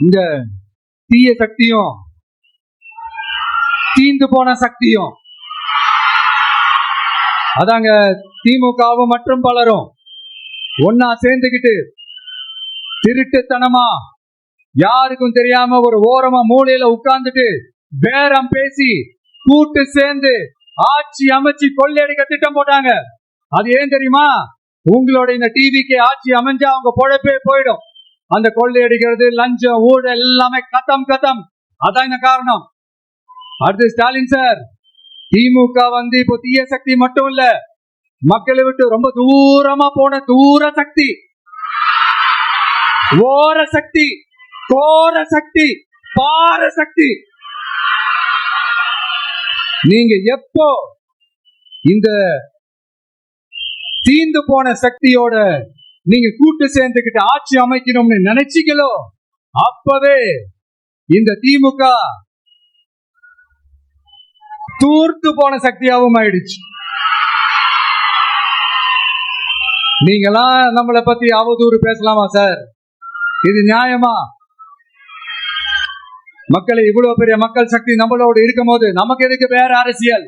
இந்த தீய சக்தியும் தீந்து போன சக்தியும் அதாங்க திமுகவும் மற்றும் பலரும் ஒன்னா சேர்ந்துகிட்டு திருட்டுத்தனமா யாருக்கும் தெரியாம ஒரு ஓரமா மூலையில உட்கார்ந்துட்டு பேரம் பேசி கூட்டு சேர்ந்து ஆட்சி அமைச்சு கொள்ளையடிக்க திட்டம் போட்டாங்க. அது ஏன் தெரியுமா? உங்களோட இந்த டிவிக்கு ஆட்சி அமைஞ்சா அவங்க பொழப்பே போயிடும். அந்த கொள்ளையடிக்கிறது, லஞ்சம், ஊழல் எல்லாமே கதம் கதம். அதான் இந்த காரணம். அடுத்து ஸ்டாலின் சார், திமுக இப்போ தீய சக்தி மட்டும் இல்ல, மக்களை விட்டு ரொம்ப தூரமா போன தூர சக்தி, ஓர சக்தி, கோர சக்தி, பார சக்தி. நீங்க எப்போ இந்த தீந்து போன சக்தியோட நீங்க கூட்டு சேர்ந்துகிட்டு ஆட்சி அமைக்கணும்னு நினைச்சீங்களோ அப்பவே இந்த திமுக தூர்த்து போன சக்தியாகவும் ஆயிடுச்சு. நீங்களாம் நம்மளை பத்தி அவதூறு பேசலாமா சார்? இது நியாயமா? மக்களை இவ்வளவு பெரிய மக்கள் சக்தி நம்மளோடு இருக்கும் போது நமக்கு எதுக்கு வேற அரசியல்?